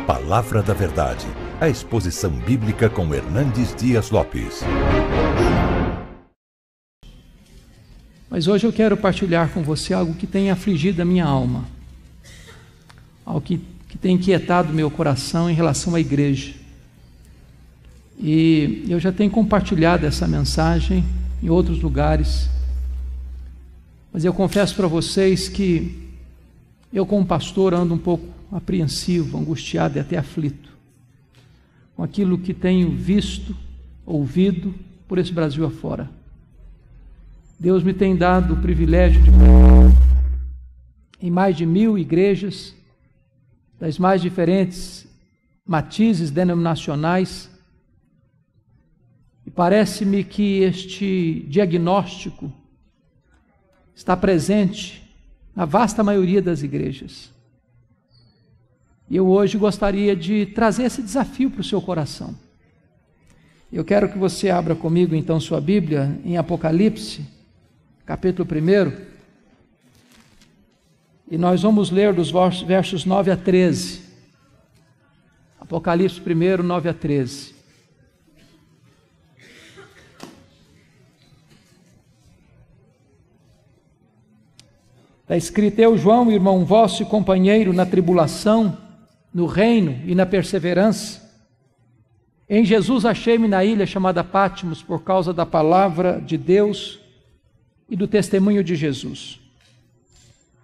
Palavra da Verdade, a exposição bíblica com Hernandes Dias Lopes. Mas hoje eu quero partilhar com você algo que tem afligido a minha alma, algo que tem inquietado meu coração em relação à igreja. E eu já tenho compartilhado essa mensagem em outros lugares, mas eu confesso para vocês que eu, como pastor, ando um pouco apreensivo, angustiado e até aflito com aquilo que tenho visto, ouvido por esse Brasil afora. Deus me tem dado o privilégio de em mais de 1000 igrejas, das mais diferentes matizes denominacionais, e parece-me que este diagnóstico está presente na vasta maioria das igrejas. E eu hoje gostaria de trazer esse desafio para o seu coração. Eu quero que você abra comigo então sua Bíblia em Apocalipse, capítulo 1, e nós vamos ler dos versos 9 a 13. Apocalipse 1, 9 a 13. Está escrito: Eu, João, irmão vosso e companheiro na tribulação, no reino e na perseverança, em Jesus achei-me na ilha chamada Patmos por causa da palavra de Deus e do testemunho de Jesus.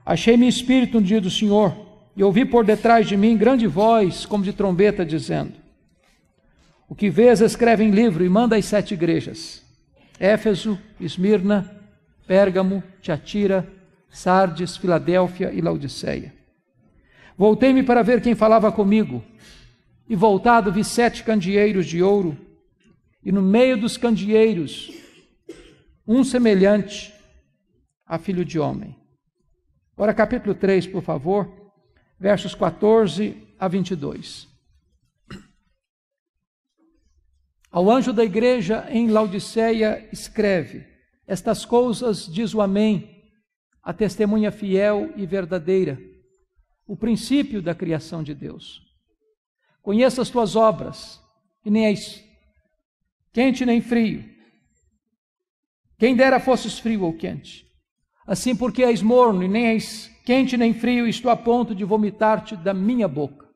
Achei-me em espírito no dia do Senhor, e ouvi por detrás de mim grande voz, como de trombeta, dizendo: O que vês, escreve em livro e manda às 7 igrejas: Éfeso, Esmirna, Pérgamo, Tiatira, Sardes, Filadélfia e Laodiceia. Voltei-me para ver quem falava comigo, e voltado vi 7 candeeiros de ouro, e no meio dos candeeiros um semelhante a filho de homem. Agora capítulo 3, por favor, versos 14 a 22. Ao anjo da igreja em Laodiceia escreve: Estas coisas diz o Amém, a testemunha fiel e verdadeira, o princípio da criação de Deus. Conheço as tuas obras, e nem és quente nem frio. Quem dera fosses frio ou quente. Assim, porque és morno, e nem és quente nem frio, estou a ponto de vomitar-te da minha boca.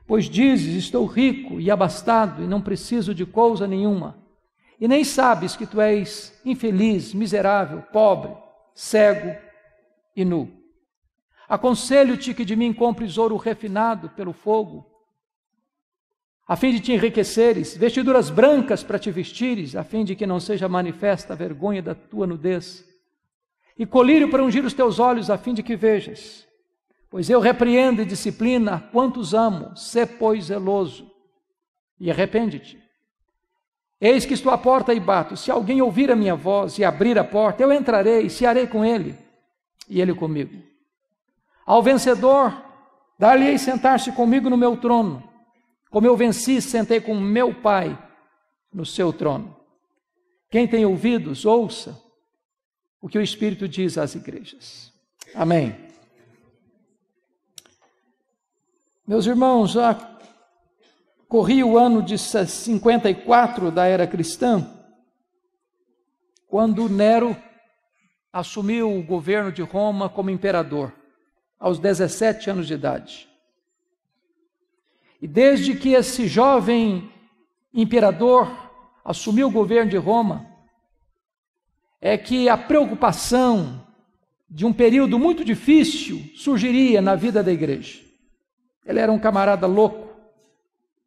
Pois dizes: estou rico e abastado, e não preciso de coisa nenhuma. E nem sabes que tu és infeliz, miserável, pobre, cego e nu. Aconselho-te que de mim compres ouro refinado pelo fogo, a fim de te enriqueceres, vestiduras brancas para te vestires, a fim de que não seja manifesta a vergonha da tua nudez, e colírio para ungir os teus olhos, a fim de que vejas. Pois eu repreendo e disciplina a quantos amo, sê, pois, zeloso, e arrepende-te. Eis que estou à porta e bato. Se alguém ouvir a minha voz e abrir a porta, eu entrarei e cearei com ele, e ele comigo. Ao vencedor, dar-lhe-ei sentar-se comigo no meu trono, como eu venci, sentei com meu Pai no seu trono. Quem tem ouvidos, ouça o que o Espírito diz às igrejas. Amém. Meus irmãos, já corria o ano de 54 da era cristã, quando Nero assumiu o governo de Roma como imperador, aos 17 anos de idade. E desde que esse jovem imperador assumiu o governo de Roma, é que a preocupação de um período muito difícil surgiria na vida da igreja. Ele era um camarada louco,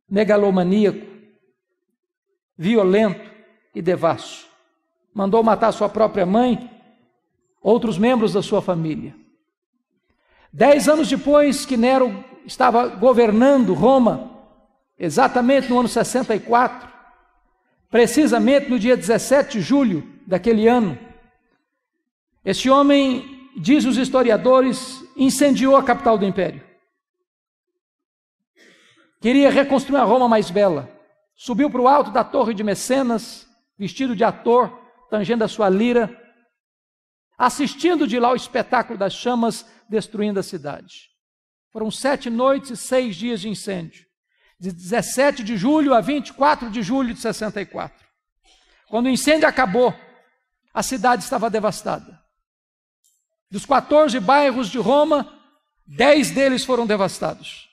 megalomaníaco, violento e devasso. Mandou matar sua própria mãe, outros membros da sua família. 10 anos depois que Nero estava governando Roma, exatamente no ano 64, precisamente no dia 17 de julho daquele ano, esse homem, diz os historiadores, incendiou a capital do império. Queria reconstruir a Roma mais bela. Subiu para o alto da torre de Mecenas, vestido de ator, tangendo a sua lira, assistindo de lá o espetáculo das chamas destruindo a cidade. Foram 7 noites e 6 dias de incêndio, de 17 de julho a 24 de julho de 64. Quando o incêndio acabou, a cidade estava devastada. Dos 14 bairros de Roma, 10 deles foram devastados.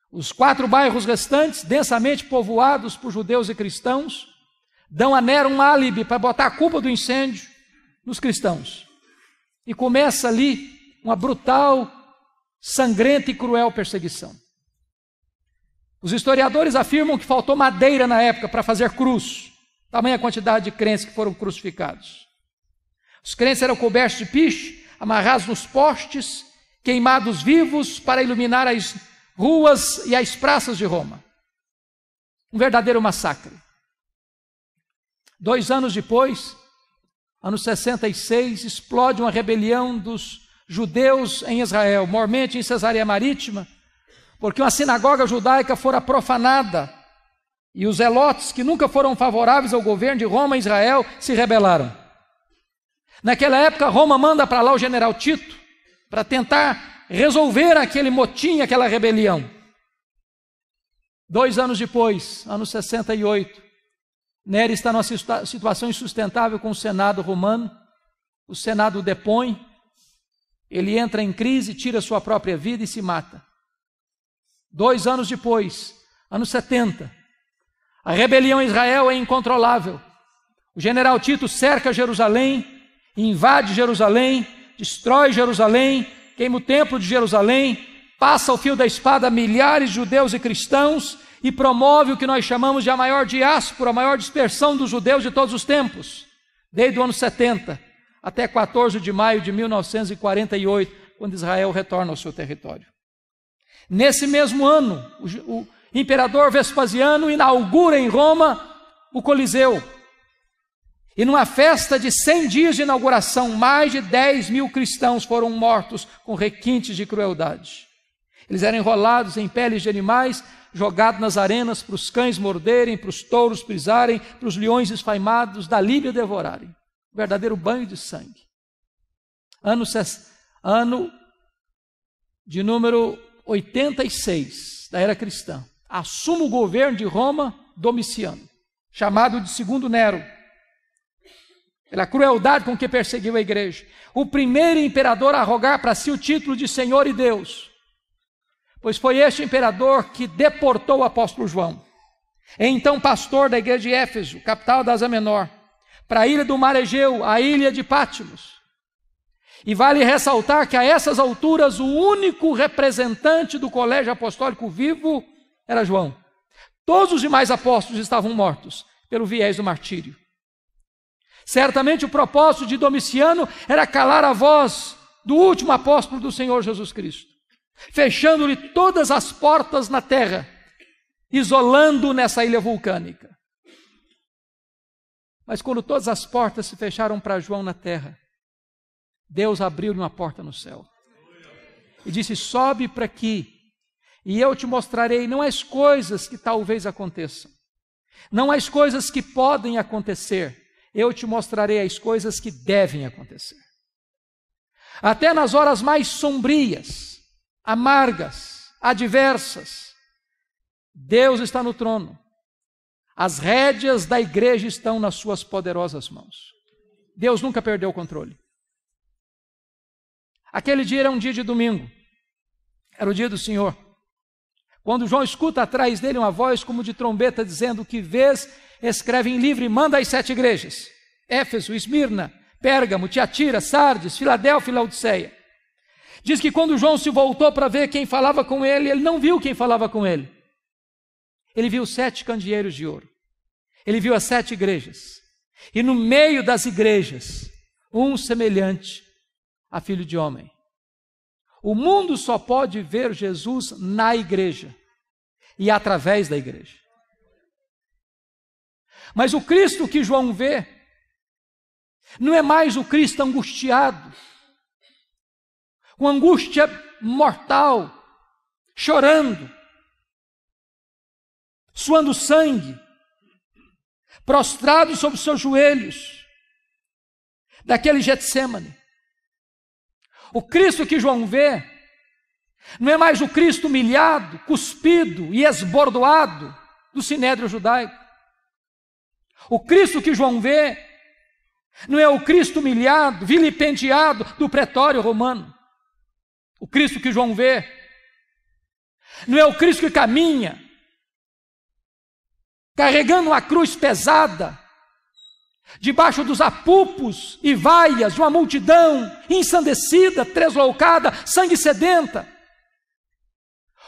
Os 4 bairros restantes, densamente povoados por judeus e cristãos, dão a Nero um álibi para botar a culpa do incêndio nos cristãos. E começa ali uma brutal, sangrenta e cruel perseguição. Os historiadores afirmam que faltou madeira na época para fazer cruz, tamanha quantidade de crentes que foram crucificados. Os crentes eram cobertos de piche, amarrados nos postes, queimados vivos para iluminar as ruas e as praças de Roma. Um verdadeiro massacre. 2 anos depois, ano 66, explode uma rebelião dos judeus em Israel, mormente em Cesareia Marítima, porque uma sinagoga judaica fora profanada e os zelotes, que nunca foram favoráveis ao governo de Roma e Israel, se rebelaram. Naquela época, Roma manda para lá o general Tito para tentar resolver aquele motim, aquela rebelião. 2 anos depois, ano 68, Nero está numa situação insustentável com o Senado romano. O Senado o depõe, ele entra em crise, tira sua própria vida e se mata. 2 anos depois, ano 70, a rebelião em Israel é incontrolável. O general Tito cerca Jerusalém, invade Jerusalém, destrói Jerusalém, queima o templo de Jerusalém, passa ao fio da espada milhares de judeus e cristãos e promove o que nós chamamos de a maior diáspora, a maior dispersão dos judeus de todos os tempos, desde o ano 70 até 14 de maio de 1948, quando Israel retorna ao seu território. Nesse mesmo ano, o imperador Vespasiano inaugura em Roma o Coliseu. E numa festa de 100 dias de inauguração, mais de 10 mil cristãos foram mortos com requintes de crueldade. Eles eram enrolados em peles de animais, jogados nas arenas para os cães morderem, para os touros pisarem, para os leões esfaimados da Líbia devorarem. Um verdadeiro banho de sangue. Ano de número 86 da era cristã. Assume o governo de Roma Domiciano, chamado de Segundo Nero, pela crueldade com que perseguiu a igreja. O primeiro imperador a arrogar para si o título de Senhor e Deus, pois foi este imperador que deportou o apóstolo João, então pastor da igreja de Éfeso, capital da Ásia Menor, para a ilha do Mar Egeu, a ilha de Patmos. E vale ressaltar que a essas alturas o único representante do colégio apostólico vivo era João. Todos os demais apóstolos estavam mortos pelo viés do martírio. Certamente o propósito de Domiciano era calar a voz do último apóstolo do Senhor Jesus Cristo, fechando-lhe todas as portas na terra, isolando-o nessa ilha vulcânica. Mas quando todas as portas se fecharam para João na terra, Deus abriu-lhe uma porta no céu e disse: sobe para aqui e eu te mostrarei não as coisas que talvez aconteçam, não as coisas que podem acontecer, eu te mostrarei as coisas que devem acontecer. Até nas horas mais sombrias, amargas, adversas, Deus está no trono. As rédeas da igreja estão nas suas poderosas mãos. Deus nunca perdeu o controle. Aquele dia era um dia de domingo. Era o dia do Senhor. Quando João escuta atrás dele uma voz como de trombeta dizendo: o que vês, escreve em livro e manda às 7 igrejas: Éfeso, Esmirna, Pérgamo, Tiatira, Sardes, Filadélfia e Laodiceia. Diz que quando João se voltou para ver quem falava com ele, ele não viu quem falava com ele. Ele viu 7 candeeiros de ouro. Ele viu as 7 igrejas. E no meio das igrejas, um semelhante a filho de homem. O mundo só pode ver Jesus na igreja e através da igreja. Mas o Cristo que João vê não é mais o Cristo angustiado, com angústia mortal, chorando, suando sangue, prostrado sobre os seus joelhos, daquele Getsêmani. O Cristo que João vê Não é mais o Cristo humilhado, cuspido e esbordoado do sinédrio judaico. O Cristo que João vê não é o Cristo humilhado, vilipendiado do pretório romano. O Cristo que João vê não é o Cristo que caminha carregando uma cruz pesada debaixo dos apupos e vaias de uma multidão ensandecida, tresloucada, sangue sedenta.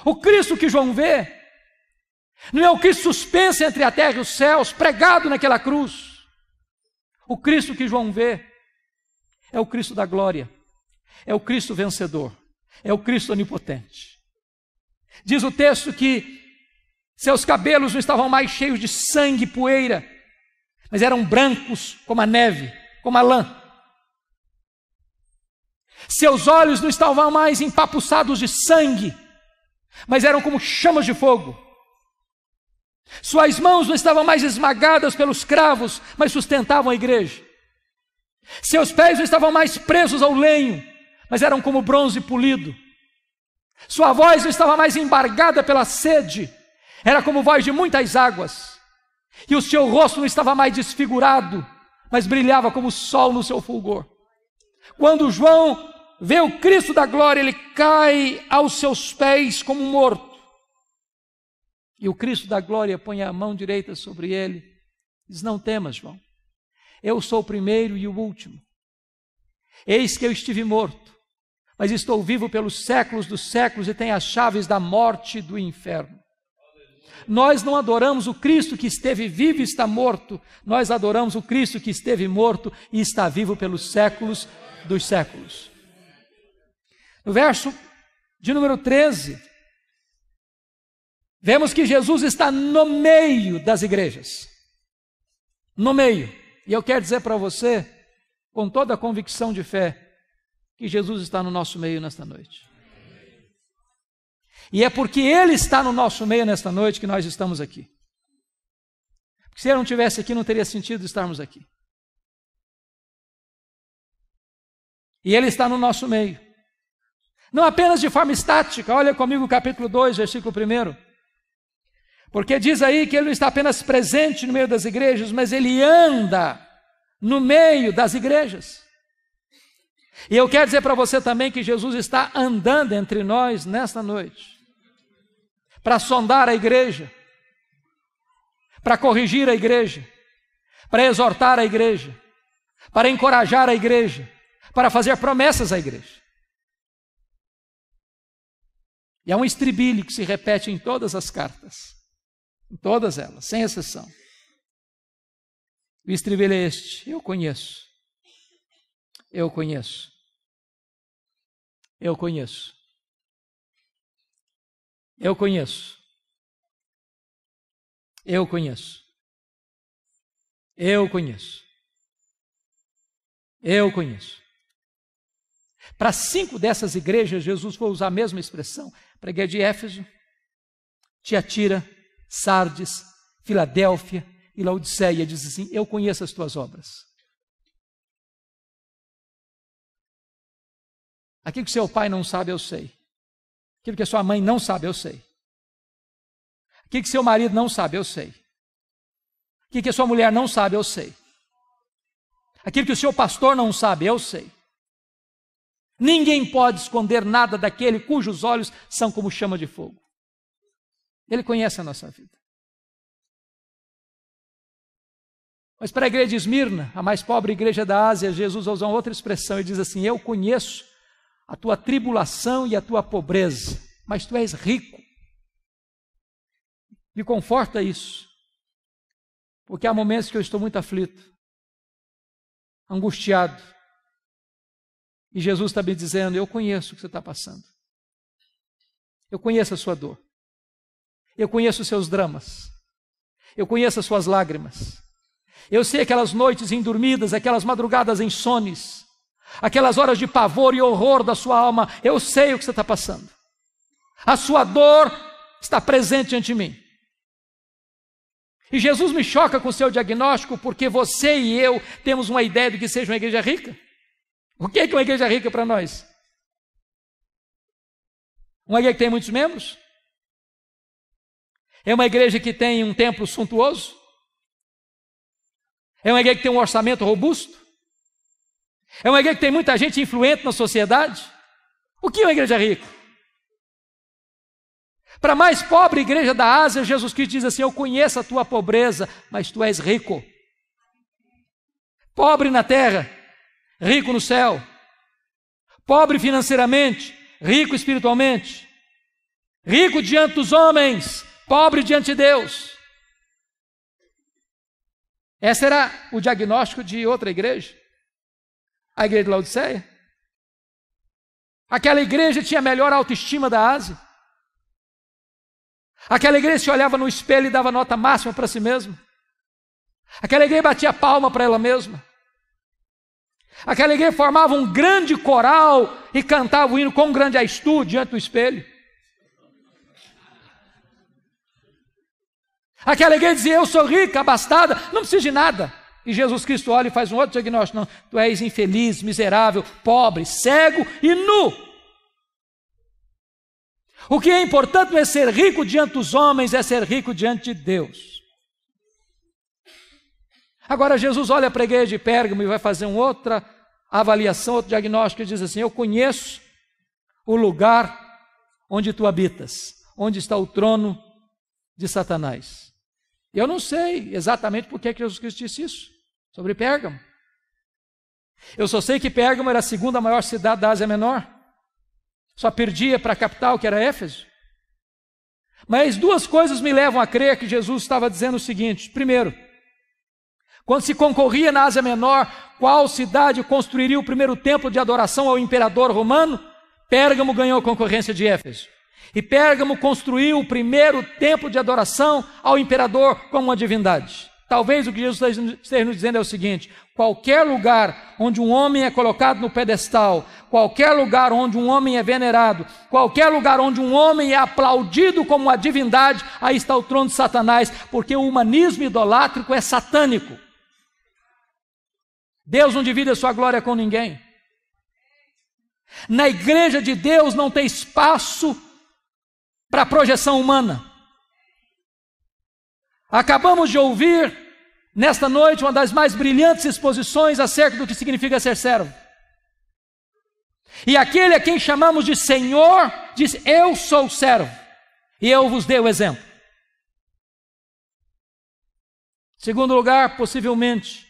O Cristo que João vê não é o Cristo suspenso entre a terra e os céus, pregado naquela cruz. O Cristo que João vê é o Cristo da glória, é o Cristo vencedor, é o Cristo onipotente. Diz o texto que seus cabelos não estavam mais cheios de sangue e poeira, mas eram brancos como a neve, como a lã. Seus olhos não estavam mais empapuçados de sangue, mas eram como chamas de fogo. Suas mãos não estavam mais esmagadas pelos cravos, mas sustentavam a igreja. Seus pés não estavam mais presos ao lenho, mas eram como bronze polido. Sua voz não estava mais embargada pela sede, era como voz de muitas águas. E o seu rosto não estava mais desfigurado, mas brilhava como o sol no seu fulgor. Quando João vê o Cristo da glória, ele cai aos seus pés como morto. E o Cristo da glória põe a mão direita sobre ele, diz: não temas, João, eu sou o primeiro e o último. Eis que eu estive morto, mas estou vivo pelos séculos dos séculos e tenho as chaves da morte e do inferno. Nós não adoramos o Cristo que esteve vivo e está morto, nós adoramos o Cristo que esteve morto e está vivo pelos séculos dos séculos. No verso de número 13, vemos que Jesus está no meio das igrejas. No meio. E eu quero dizer para você, com toda a convicção de fé, que Jesus está no nosso meio nesta noite. E é porque Ele está no nosso meio nesta noite que nós estamos aqui. Porque se Ele não estivesse aqui, não teria sentido estarmos aqui. E Ele está no nosso meio. Não apenas de forma estática. Olha comigo o capítulo 2, versículo 1. Porque diz aí que Ele não está apenas presente no meio das igrejas, mas Ele anda no meio das igrejas. E eu quero dizer para você também que Jesus está andando entre nós nesta noite, para sondar a igreja, para corrigir a igreja, para exortar a igreja, para encorajar a igreja, para fazer promessas à igreja. E é um estribilho que se repete em todas as cartas, em todas elas, sem exceção. O estribilho é este: eu conheço. Eu conheço. Eu conheço. Eu conheço. Eu conheço. Eu conheço. Eu conheço. Para 5 dessas igrejas, Jesus foi usar a mesma expressão. Para a igreja de Éfeso, Tiatira, Sardes, Filadélfia e Laodiceia, diz assim: eu conheço as tuas obras. Aquilo que seu pai não sabe, eu sei. Aquilo que a sua mãe não sabe, eu sei. Aquilo que seu marido não sabe, eu sei. Aquilo que a sua mulher não sabe, eu sei. Aquilo que o seu pastor não sabe, eu sei. Ninguém pode esconder nada daquele cujos olhos são como chama de fogo. Ele conhece a nossa vida. Mas para a igreja de Esmirna, a mais pobre igreja da Ásia, Jesus usa uma outra expressão e diz assim: eu conheço a tua tribulação e a tua pobreza, mas tu és rico. Me conforta isso, porque há momentos que eu estou muito aflito, angustiado, e Jesus está me dizendo: eu conheço o que você está passando, eu conheço a sua dor, eu conheço os seus dramas, eu conheço as suas lágrimas, eu sei aquelas noites indormidas, aquelas madrugadas insones, aquelas horas de pavor e horror da sua alma. Eu sei o que você está passando. A sua dor está presente ante mim. E Jesus me choca com o seu diagnóstico, porque você e eu temos uma ideia de que seja uma igreja rica. O que é uma igreja rica para nós? Uma igreja que tem muitos membros? É uma igreja que tem um templo suntuoso? É uma igreja que tem um orçamento robusto? É uma igreja que tem muita gente influente na sociedade? O que é uma igreja rica? Para a mais pobre igreja da Ásia, Jesus Cristo diz assim: eu conheço a tua pobreza, mas tu és rico. Pobre na terra, rico no céu. Pobre financeiramente, rico espiritualmente. Rico diante dos homens, pobre diante de Deus. Esse era o diagnóstico de outra igreja, a igreja de Laodiceia. Aquela igreja tinha a melhor autoestima da Ásia. Aquela igreja se olhava no espelho e dava nota máxima para si mesma. Aquela igreja batia palma para ela mesma. Aquela igreja formava um grande coral e cantava o hino com grande és tu diante do espelho. Aquela igreja dizia: eu sou rica, abastada, não preciso de nada. E Jesus Cristo olha e faz um outro diagnóstico: não, tu és infeliz, miserável, pobre, cego e nu. O que é importante não é ser rico diante dos homens, é ser rico diante de Deus. Agora Jesus olha para a igreja de Pérgamo e vai fazer uma outra avaliação, outro diagnóstico, e diz assim: eu conheço o lugar onde tu habitas, onde está o trono de Satanás. Eu não sei exatamente por que Jesus Cristo disse isso sobre Pérgamo. Eu só sei que Pérgamo era a segunda maior cidade da Ásia Menor. Só perdia para a capital, que era Éfeso. Mas duas coisas me levam a crer que Jesus estava dizendo o seguinte: primeiro, quando se concorria na Ásia Menor, qual cidade construiria o primeiro templo de adoração ao imperador romano? Pérgamo ganhou a concorrência de Éfeso. E Pérgamo construiu o primeiro templo de adoração ao imperador como uma divindade. Talvez o que Jesus esteja nos dizendo é o seguinte: qualquer lugar onde um homem é colocado no pedestal, qualquer lugar onde um homem é venerado, qualquer lugar onde um homem é aplaudido como uma divindade, aí está o trono de Satanás, porque o humanismo idolátrico é satânico. Deus não divide a sua glória com ninguém. Na igreja de Deus não tem espaço para projeção humana. Acabamos de ouvir nesta noite uma das mais brilhantes exposições acerca do que significa ser servo. E aquele a quem chamamos de Senhor diz: eu sou servo e eu vos dei o exemplo. Segundo lugar, possivelmente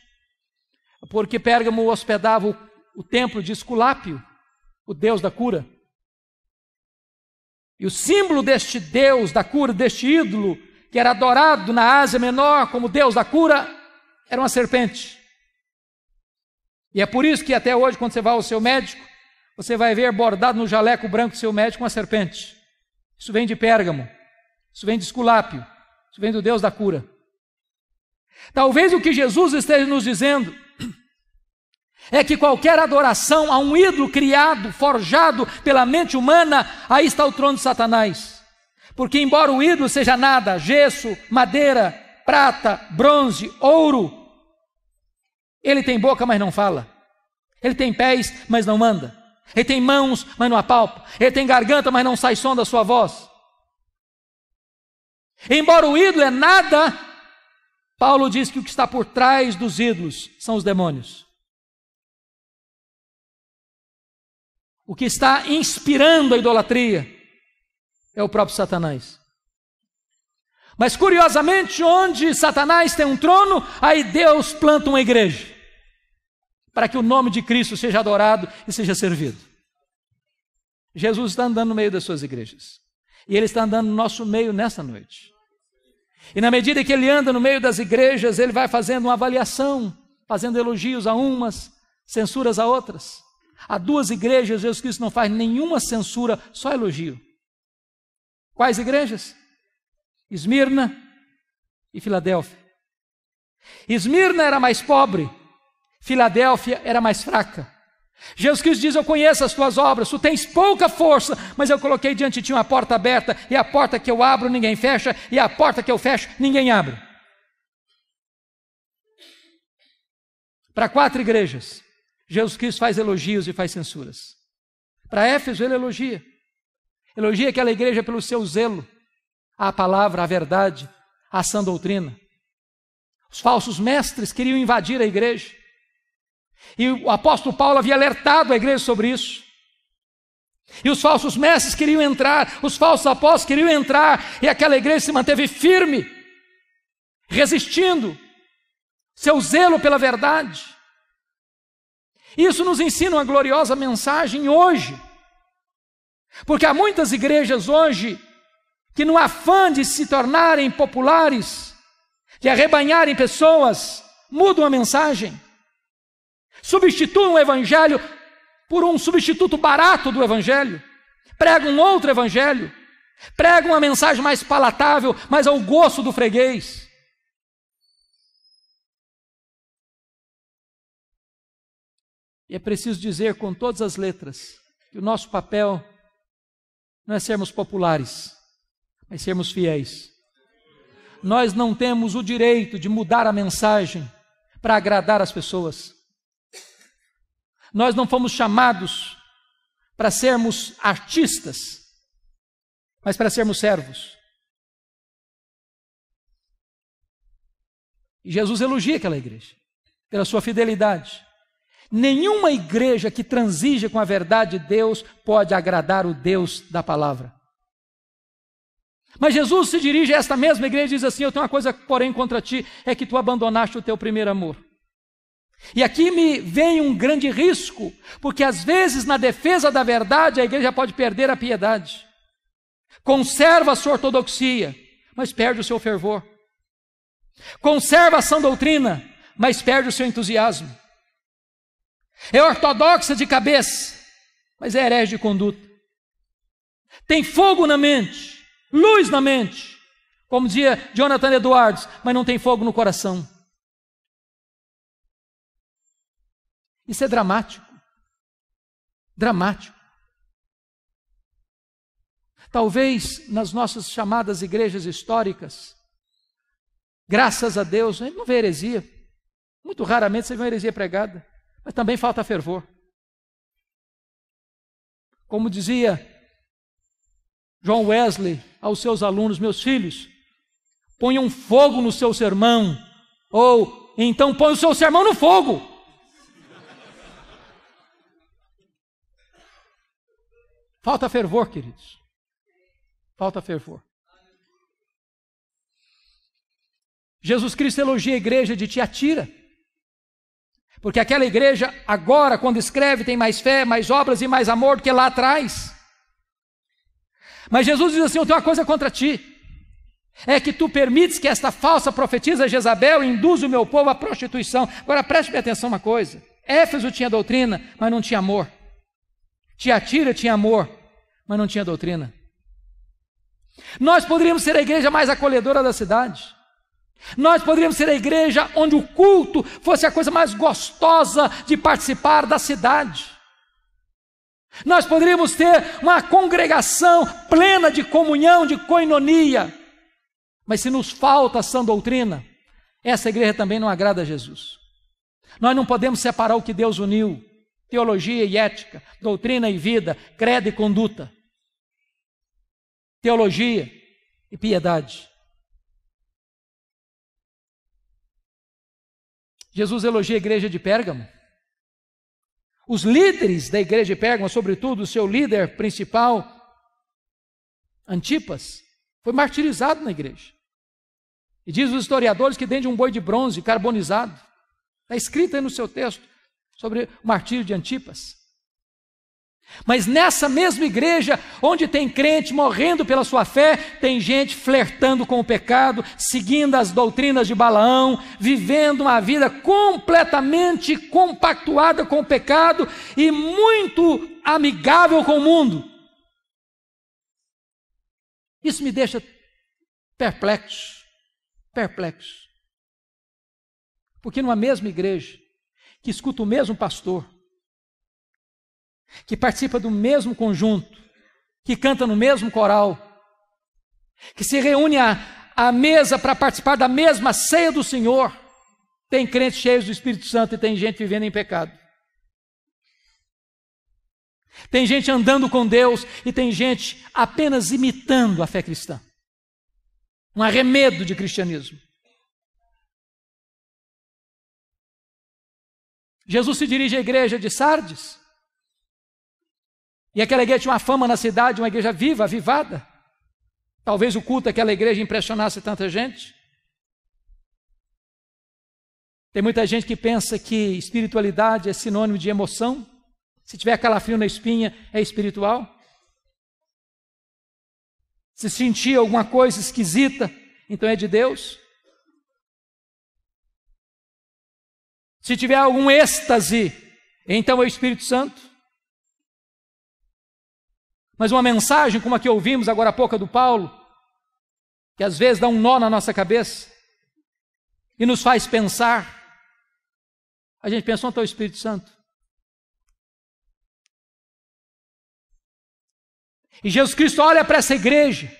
porque Pérgamo hospedava o templo de Esculápio, o deus da cura. E o símbolo deste deus da cura, deste ídolo que era adorado na Ásia Menor como deus da cura, era uma serpente. E é por isso que até hoje, quando você vai ao seu médico, você vai ver bordado no jaleco branco do seu médico uma serpente. Isso vem de Pérgamo, isso vem de Esculápio, isso vem do deus da cura. Talvez o que Jesus esteja nos dizendo é que qualquer adoração a um ídolo criado, forjado pela mente humana, aí está o trono de Satanás. Porque embora o ídolo seja nada, gesso, madeira, prata, bronze, ouro, ele tem boca, mas não fala. Ele tem pés, mas não anda. Ele tem mãos, mas não apalpa. Ele tem garganta, mas não sai som da sua voz. Embora o ídolo é nada, Paulo diz que o que está por trás dos ídolos são os demônios. O que está inspirando a idolatria é o próprio Satanás. Mas curiosamente, onde Satanás tem um trono, aí Deus planta uma igreja, para que o nome de Cristo seja adorado e seja servido. Jesus está andando no meio das suas igrejas, e Ele está andando no nosso meio nessa noite. E na medida que Ele anda no meio das igrejas, Ele vai fazendo uma avaliação, fazendo elogios a umas, censuras a outras. Há duas igrejas, Jesus Cristo não faz nenhuma censura, só elogio. Quais igrejas? Esmirna e Filadélfia. Esmirna era mais pobre, Filadélfia era mais fraca. Jesus Cristo diz: eu conheço as tuas obras, tu tens pouca força, mas eu coloquei diante de ti uma porta aberta, e a porta que eu abro ninguém fecha, e a porta que eu fecho ninguém abre. Para 4 igrejas, Jesus Cristo faz elogios e faz censuras. Para Éfeso ele elogia. Elogie aquela igreja pelo seu zelo à palavra, à verdade, à sã doutrina. Os falsos mestres queriam invadir a igreja. E o apóstolo Paulo havia alertado a igreja sobre isso. E os falsos mestres queriam entrar, os falsos apóstolos queriam entrar, e aquela igreja se manteve firme, resistindo, seu zelo pela verdade. Isso nos ensina uma gloriosa mensagem hoje, porque há muitas igrejas hoje que, no afã de se tornarem populares, de arrebanharem pessoas, mudam a mensagem, substituem o evangelho por um substituto barato do evangelho, pregam um outro evangelho, pregam uma mensagem mais palatável, mais ao gosto do freguês. E é preciso dizer com todas as letras que o nosso papel não é sermos populares, mas sermos fiéis. Nós não temos o direito de mudar a mensagem para agradar as pessoas. Nós não fomos chamados para sermos artistas, mas para sermos servos. E Jesus elogia aquela igreja pela sua fidelidade. Nenhuma igreja que transija com a verdade de Deus pode agradar o Deus da palavra. Mas Jesus se dirige a esta mesma igreja e diz assim: eu tenho uma coisa, porém, contra ti, é que tu abandonaste o teu primeiro amor. E aqui me vem um grande risco, porque às vezes na defesa da verdade a igreja pode perder a piedade. Conserva a sua ortodoxia, mas perde o seu fervor. Conserva a sã doutrina, mas perde o seu entusiasmo. É ortodoxa de cabeça, mas é herege de conduta. Tem fogo na mente, luz na mente, como dizia Jonathan Edwards, mas não tem fogo no coração. Isso é dramático. Dramático. Talvez nas nossas chamadas igrejas históricas, graças a Deus, a gente não vê heresia. Muito raramente você vê uma heresia pregada, mas também falta fervor. Como dizia John Wesley aos seus alunos: meus filhos, ponham fogo no seu sermão, ou então põe o seu sermão no fogo. Falta fervor, queridos. Falta fervor. Jesus Cristo elogia a igreja de Tiatira, porque aquela igreja agora, quando escreve, tem mais fé, mais obras e mais amor do que lá atrás. Mas Jesus diz assim: eu tenho uma coisa contra ti, é que tu permites que esta falsa profetisa Jezabel induza o meu povo à prostituição. Agora preste atenção uma coisa: Éfeso tinha doutrina, mas não tinha amor. Tiatira tinha amor, mas não tinha doutrina. Nós poderíamos ser a igreja mais acolhedora da cidade. Nós poderíamos ser a igreja onde o culto fosse a coisa mais gostosa de participar da cidade. Nós poderíamos ter uma congregação plena de comunhão, de koinonia. Mas se nos falta a sã doutrina, essa igreja também não agrada a Jesus. Nós não podemos separar o que Deus uniu: teologia e ética, doutrina e vida, credo e conduta, teologia e piedade. Jesus elogia a igreja de Pérgamo. Os líderes da igreja de Pérgamo, sobretudo o seu líder principal, Antipas, foi martirizado na igreja. E diz os historiadores que dentro de um boi de bronze carbonizado. Está escrito aí no seu texto sobre o martírio de Antipas. Mas nessa mesma igreja, onde tem crente morrendo pela sua fé, tem gente flertando com o pecado, seguindo as doutrinas de Balaão, vivendo uma vida completamente compactuada com o pecado e muito amigável com o mundo. Isso me deixa perplexo. Porque numa mesma igreja, que escuta o mesmo pastor, que participa do mesmo conjunto, que canta no mesmo coral, que se reúne à mesa para participar da mesma ceia do Senhor, tem crentes cheios do Espírito Santo e tem gente vivendo em pecado. Tem gente andando com Deus e tem gente apenas imitando a fé cristã. Um arremedo de cristianismo. Jesus se dirige à igreja de Sardes. E aquela igreja tinha uma fama na cidade, uma igreja viva, avivada. Talvez o culto daquela igreja impressionasse tanta gente. Tem muita gente que pensa que espiritualidade é sinônimo de emoção. Se tiver calafrio na espinha, é espiritual. Se sentir alguma coisa esquisita, então é de Deus. Se tiver algum êxtase, então é o Espírito Santo. Mas uma mensagem como a que ouvimos agora há pouco do Paulo, que às vezes dá um nó na nossa cabeça e nos faz pensar, a gente pensa, onde está o Espírito Santo? E Jesus Cristo olha para essa igreja,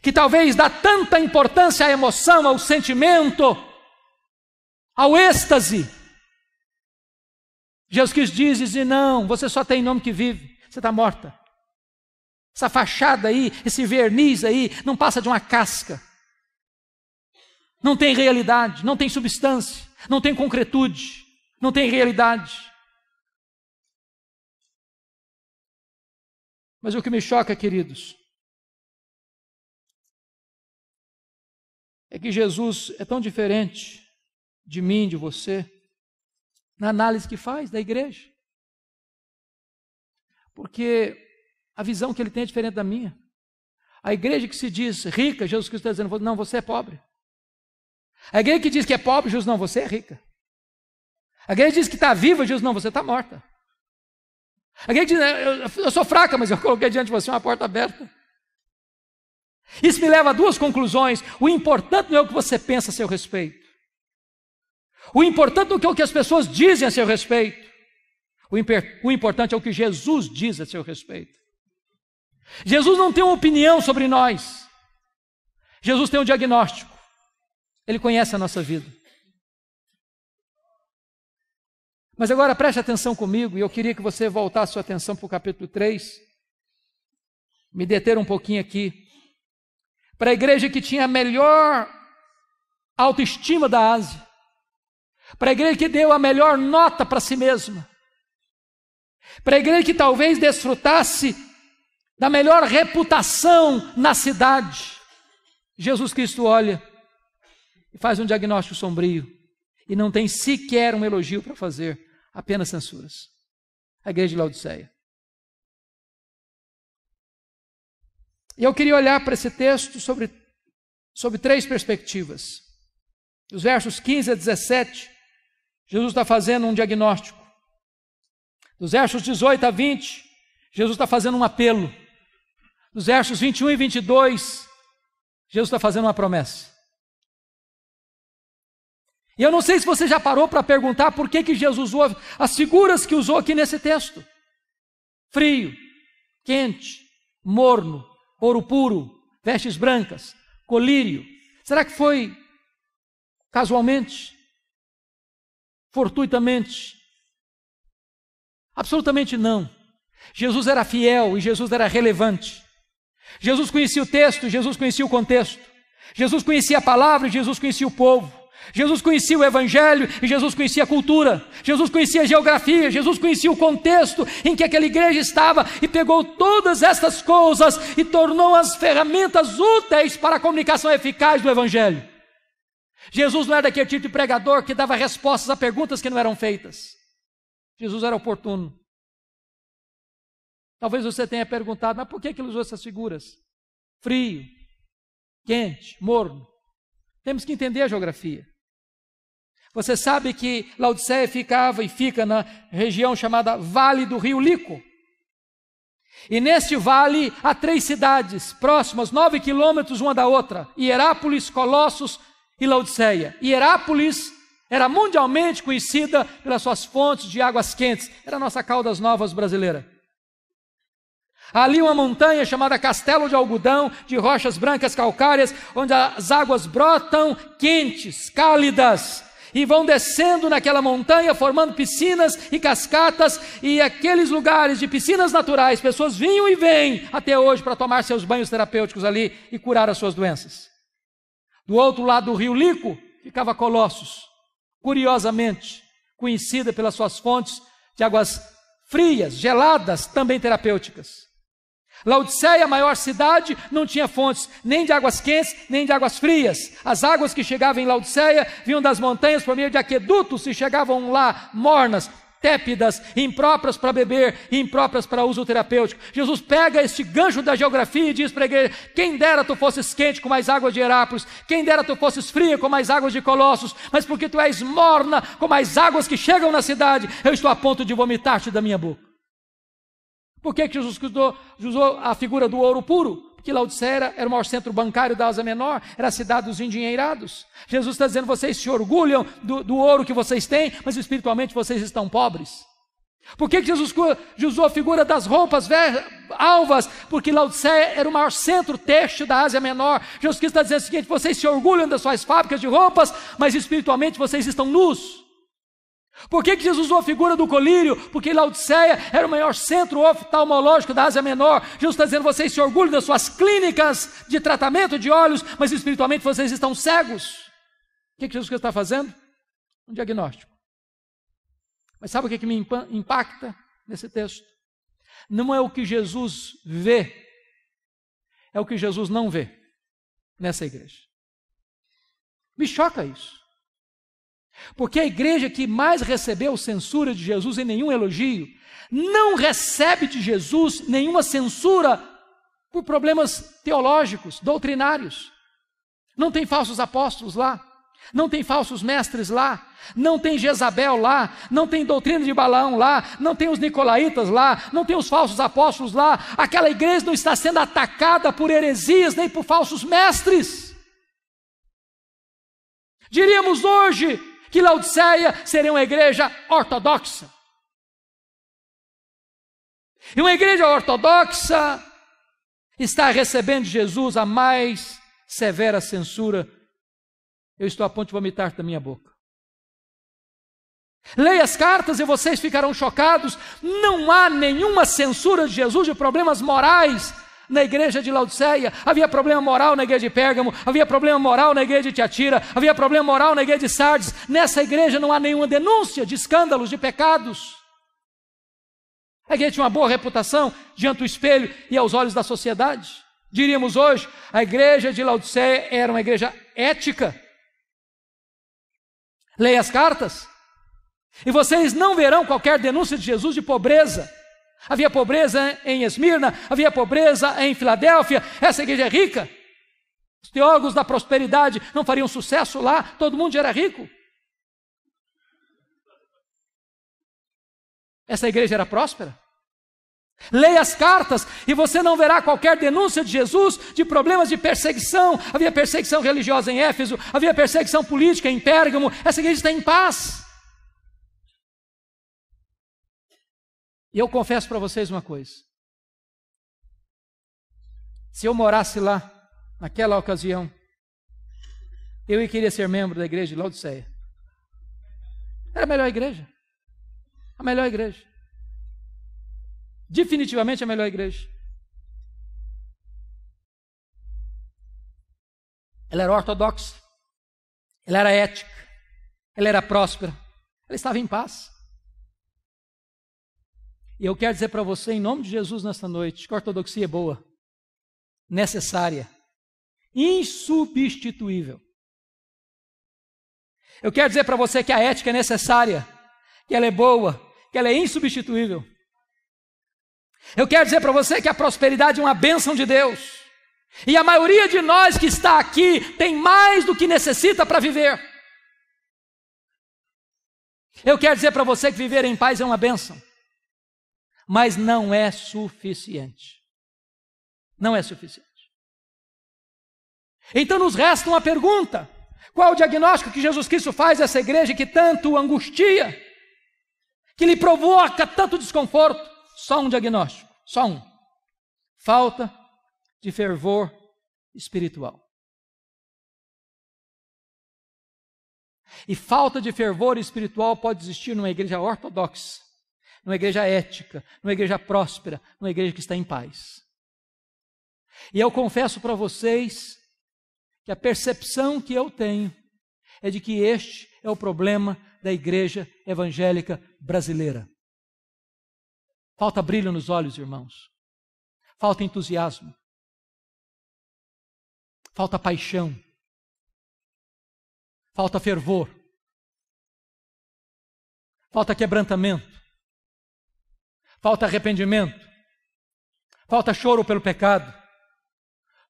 que talvez dá tanta importância à emoção, ao sentimento, ao êxtase. Jesus Cristo diz, não, você só tem nome que vive, você está morta. Essa fachada aí, esse verniz aí, não passa de uma casca. Não tem realidade, não tem substância, não tem concretude, não tem realidade. Mas o que me choca, queridos, é que Jesus é tão diferente de mim, de você, na análise que faz da igreja. Porque a visão que ele tem é diferente da minha. A igreja que se diz rica, Jesus Cristo está dizendo, não, você é pobre. A igreja que diz que é pobre, Jesus, não, você é rica. A igreja diz que está viva, Jesus, não, você está morta. A igreja diz, eu sou fraca, mas eu coloquei diante de você uma porta aberta. Isso me leva a duas conclusões. O importante não é o que você pensa a seu respeito. O importante não é o que as pessoas dizem a seu respeito. O importante é o que Jesus diz a seu respeito. Jesus não tem uma opinião sobre nós. Jesus tem um diagnóstico. Ele conhece a nossa vida. Mas agora preste atenção comigo, e eu queria que você voltasse sua atenção para o capítulo 3. Me deter um pouquinho aqui. Para a igreja que tinha a melhor autoestima da Ásia. Para a igreja que deu a melhor nota para si mesma. Para a igreja que talvez desfrutasse da melhor reputação na cidade. Jesus Cristo olha e faz um diagnóstico sombrio. E não tem sequer um elogio para fazer. Apenas censuras. A igreja de Laodiceia. E eu queria olhar para esse texto sobre três perspectivas. Dos versos 15 a 17, Jesus está fazendo um diagnóstico. Dos versos 18 a 20, Jesus está fazendo um apelo. Dos versos 21 e 22, Jesus está fazendo uma promessa. E eu não sei se você já parou para perguntar por que Jesus usou as figuras que usou aqui nesse texto. Frio, quente, morno, ouro puro, vestes brancas, colírio. Será que foi casualmente? Fortuitamente? Absolutamente não. Jesus era fiel e Jesus era relevante. Jesus conhecia o texto, Jesus conhecia o contexto. Jesus conhecia a palavra e Jesus conhecia o povo. Jesus conhecia o evangelho e Jesus conhecia a cultura. Jesus conhecia a geografia, Jesus conhecia o contexto em que aquela igreja estava e pegou todas estas coisas e tornou as ferramentas úteis para a comunicação eficaz do evangelho. Jesus não era daquele tipo de pregador que dava respostas a perguntas que não eram feitas. Jesus era oportuno. Talvez você tenha perguntado, mas por que ele usou essas figuras? Frio, quente, morno. Temos que entender a geografia. Você sabe que Laodiceia ficava e fica na região chamada Vale do Rio Lico. E neste vale há 3 cidades próximas, 9 quilômetros uma da outra. Hierápolis, Colossos e Laodiceia. Hierápolis era mundialmente conhecida pelas suas fontes de águas quentes. Era a nossa Caldas Novas brasileira. Ali uma montanha chamada Castelo de Algodão, de rochas brancas calcárias, onde as águas brotam quentes, cálidas. e vão descendo naquela montanha, formando piscinas e cascatas, e aqueles lugares de piscinas naturais, pessoas vinham e vêm até hoje para tomar seus banhos terapêuticos ali e curar as suas doenças. Do outro lado do rio Lico ficava Colossos, curiosamente conhecida pelas suas fontes de águas frias, geladas, também terapêuticas. Laodiceia, a maior cidade, não tinha fontes nem de águas quentes, nem de águas frias. As águas que chegavam em Laodiceia vinham das montanhas por meio de aquedutos e chegavam lá mornas, tépidas, impróprias para beber, impróprias para uso terapêutico. Jesus pega este gancho da geografia e diz para a igreja: quem dera tu fosses quente com mais águas de Herápolis, quem dera tu fosses fria com mais águas de Colossos, mas porque tu és morna com mais águas que chegam na cidade, eu estou a ponto de vomitar-te da minha boca. Por que Jesus usou a figura do ouro puro? Porque Laodiceia era o maior centro bancário da Ásia Menor, era a cidade dos endinheirados. Jesus está dizendo: vocês se orgulham do ouro que vocês têm, mas espiritualmente vocês estão pobres. Por que Jesus usou a figura das roupas alvas? Porque Laodiceia era o maior centro têxtil da Ásia Menor. Jesus está dizendo o seguinte: vocês se orgulham das suas fábricas de roupas, mas espiritualmente vocês estão nus. Por que Jesus usou a figura do colírio? Porque Laodiceia era o maior centro oftalmológico da Ásia Menor. Jesus está dizendo: vocês se orgulham das suas clínicas de tratamento de olhos, mas espiritualmente vocês estão cegos. O que Jesus está fazendo? Um diagnóstico. Mas sabe o que me impacta nesse texto? Não é o que Jesus vê, é o que Jesus não vê nessa igreja. Me choca isso. Porque a igreja que mais recebeu censura de Jesus e nenhum elogio, não recebe de Jesus nenhuma censura por problemas teológicos, doutrinários. Não tem falsos apóstolos lá, não tem falsos mestres lá, não tem Jezabel lá, não tem doutrina de Balaão lá, não tem os nicolaítas lá, não tem os falsos apóstolos lá. Aquela igreja não está sendo atacada por heresias nem por falsos mestres. Diríamos hoje que Laodiceia seria uma igreja ortodoxa. E uma igreja ortodoxa está recebendo de Jesus a mais severa censura. Eu estou a ponto de vomitar da minha boca. Leia as cartas e vocês ficarão chocados. Não há nenhuma censura de Jesus de problemas morais na igreja de Laodiceia. Havia problema moral na igreja de Pérgamo, havia problema moral na igreja de Tiatira, havia problema moral na igreja de Sardes. Nessa igreja não há nenhuma denúncia de escândalos, de pecados. A igreja tinha uma boa reputação diante do espelho e aos olhos da sociedade. Diríamos hoje, a igreja de Laodiceia era uma igreja ética. Leia as cartas e vocês não verão qualquer denúncia de Jesus de pobreza. Havia pobreza em Esmirna, havia pobreza em Filadélfia. Essa igreja é rica. Os teólogos da prosperidade não fariam sucesso lá, todo mundo já era rico. Essa igreja era próspera. Leia as cartas e você não verá qualquer denúncia de Jesus de problemas de perseguição. Havia perseguição religiosa em Éfeso, havia perseguição política em Pérgamo. Essa igreja está em paz. E eu confesso para vocês uma coisa: se eu morasse lá, naquela ocasião, eu queria ser membro da igreja de Laodiceia. Era a melhor igreja. A melhor igreja. Definitivamente a melhor igreja. Ela era ortodoxa, ela era ética, ela era próspera, ela estava em paz. E eu quero dizer para você, em nome de Jesus, nesta noite, que a ortodoxia é boa, necessária, insubstituível. Eu quero dizer para você que a ética é necessária, que ela é boa, que ela é insubstituível. Eu quero dizer para você que a prosperidade é uma bênção de Deus. E a maioria de nós que está aqui tem mais do que necessita para viver. Eu quero dizer para você que viver em paz é uma bênção. Mas não é suficiente. Não é suficiente. Então nos resta uma pergunta: qual o diagnóstico que Jesus Cristo faz a essa igreja que tanto angustia, que lhe provoca tanto desconforto? Só um diagnóstico, só um: falta de fervor espiritual. E falta de fervor espiritual pode existir numa igreja ortodoxa, numa igreja ética, numa igreja próspera, numa igreja que está em paz. E eu confesso para vocês que a percepção que eu tenho é de que este é o problema da igreja evangélica brasileira. Falta brilho nos olhos, irmãos. Falta entusiasmo. Falta paixão. Falta fervor. Falta quebrantamento. Falta arrependimento. Falta choro pelo pecado.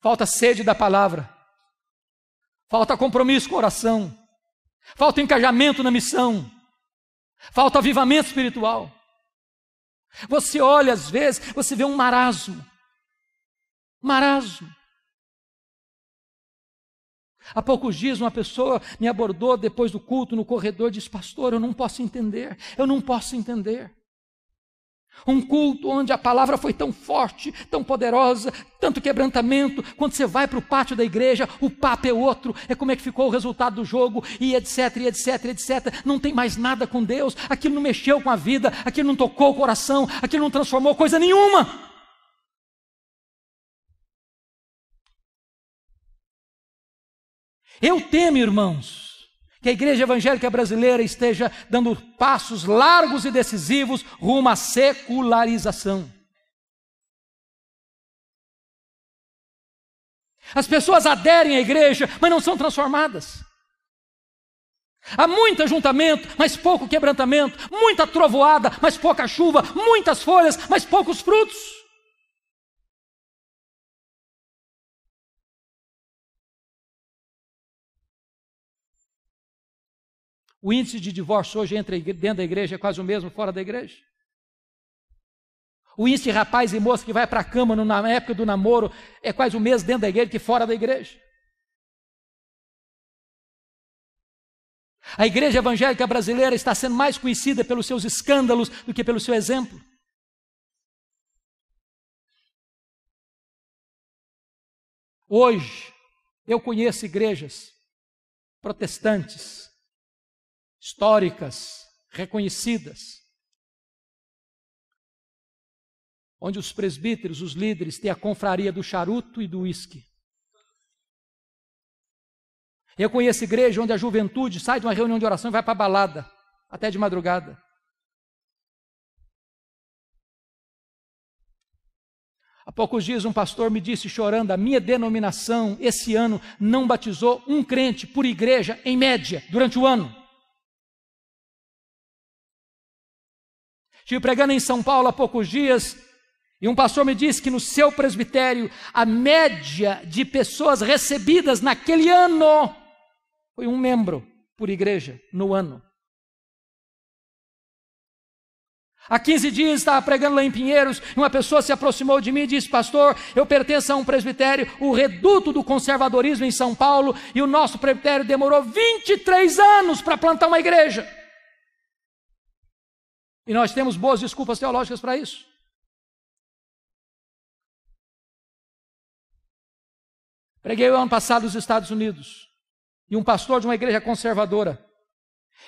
Falta sede da palavra. Falta compromisso com a oração. Falta engajamento na missão. Falta avivamento espiritual. Você olha, às vezes, você vê um marasmo. Marasmo. Há poucos dias uma pessoa me abordou depois do culto no corredor e disse: pastor, eu não posso entender. Um culto onde a palavra foi tão forte, tão poderosa, tanto quebrantamento, quando você vai para o pátio da igreja, o papo é outro, é como é que ficou o resultado do jogo, e etc, não tem mais nada com Deus, aquilo não mexeu com a vida, aquilo não tocou o coração, aquilo não transformou coisa nenhuma. Eu temo, irmãos, que a igreja evangélica brasileira esteja dando passos largos e decisivos rumo à secularização. As pessoas aderem à igreja, mas não são transformadas. Há muito ajuntamento, mas pouco quebrantamento, muita trovoada, mas pouca chuva, muitas folhas, mas poucos frutos. O índice de divórcio hoje dentro da igreja é quase o mesmo fora da igreja. O índice de rapaz e moça que vai para a cama na época do namoro é quase o mesmo dentro da igreja que fora da igreja. A igreja evangélica brasileira está sendo mais conhecida pelos seus escândalos do que pelo seu exemplo. Hoje, eu conheço igrejas protestantes, históricas, reconhecidas, onde os presbíteros, os líderes, têm a confraria do charuto e do uísque. Eu conheço igreja onde a juventude sai de uma reunião de oração e vai para a balada, até de madrugada. Há poucos dias um pastor me disse chorando: a minha denominação esse ano não batizou um crente por igreja, em média, durante o ano. Estive pregando em São Paulo há poucos dias e um pastor me disse que no seu presbitério a média de pessoas recebidas naquele ano foi um membro por igreja no ano. Há 15 dias estava pregando lá em Pinheiros e uma pessoa se aproximou de mim e disse: pastor, eu pertenço a um presbitério, o reduto do conservadorismo em São Paulo, e o nosso presbitério demorou 23 anos para plantar uma igreja. E nós temos boas desculpas teológicas para isso. Preguei o ano passado nos Estados Unidos, e um pastor de uma igreja conservadora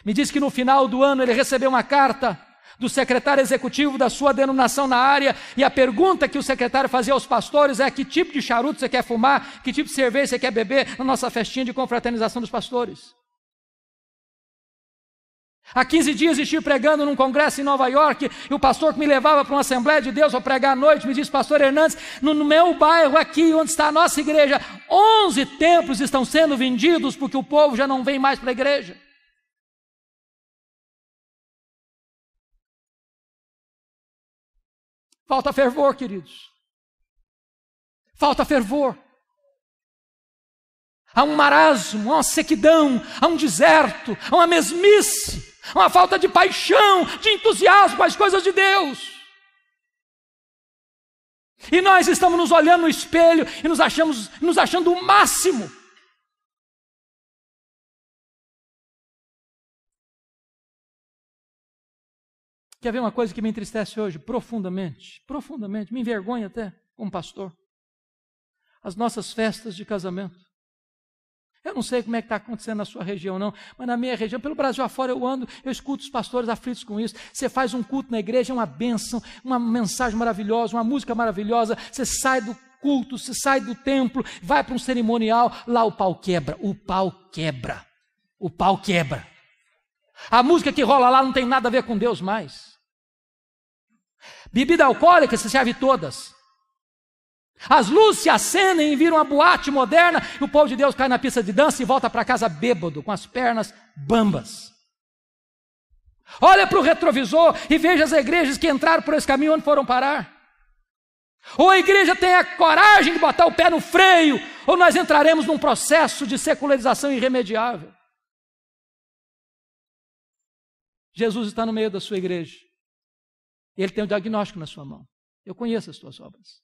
me disse que no final do ano ele recebeu uma carta do secretário executivo da sua denominação na área, e a pergunta que o secretário fazia aos pastores é: que tipo de charuto você quer fumar, que tipo de cerveja você quer beber na nossa festinha de confraternização dos pastores. Há 15 dias estive pregando num congresso em Nova York, e o pastor que me levava para uma Assembleia de Deus para pregar à noite me disse: pastor Hernandes, no meu bairro aqui, onde está a nossa igreja, 11 templos estão sendo vendidos porque o povo já não vem mais para a igreja. Falta fervor, queridos. Falta fervor. Há um marasmo, há uma sequidão, há um deserto, há uma mesmice, há uma falta de paixão, de entusiasmo com as coisas de Deus. E nós estamos nos olhando no espelho e nos achando o máximo. Quer ver uma coisa que me entristece hoje profundamente, me envergonha até como pastor? As nossas festas de casamento. Eu não sei como é que está acontecendo na sua região, não, mas na minha região, pelo Brasil afora, eu escuto os pastores aflitos com isso. Você faz um culto na igreja, é uma bênção, uma mensagem maravilhosa, uma música maravilhosa, você sai do culto, você sai do templo, vai para um cerimonial, lá o pau quebra, o pau quebra, o pau quebra. A música que rola lá não tem nada a ver com Deus mais. Bebida alcoólica, você serve todas. As luzes se acendem e viram uma boate moderna, e o povo de Deus cai na pista de dança e volta para casa bêbado, com as pernas bambas. Olha para o retrovisor e veja as igrejas que entraram por esse caminho, onde foram parar. Ou a igreja tem a coragem de botar o pé no freio, ou nós entraremos num processo de secularização irremediável. Jesus está no meio da sua igreja. Ele tem o diagnóstico na sua mão. Eu conheço as tuas obras.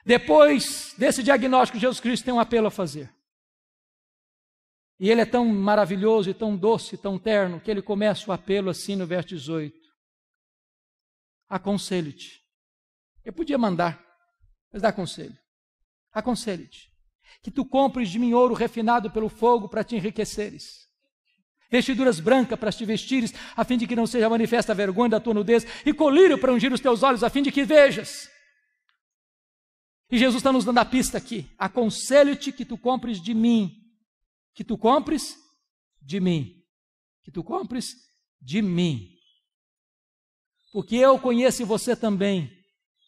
Depois desse diagnóstico, Jesus Cristo tem um apelo a fazer. E ele é tão maravilhoso, e tão doce, e tão terno, que ele começa o apelo assim no verso 18. Aconselho-te. Eu podia mandar, mas dá conselho. Aconselho-te. Que tu compres de mim ouro refinado pelo fogo para te enriqueceres. Vestiduras brancas para te vestires, a fim de que não seja manifesta a vergonha da tua nudez, e colírio para ungir os teus olhos, a fim de que vejas. E Jesus está nos dando a pista aqui. Aconselho-te que tu compres de mim. Que tu compres de mim. Que tu compres de mim. Porque eu conheço você também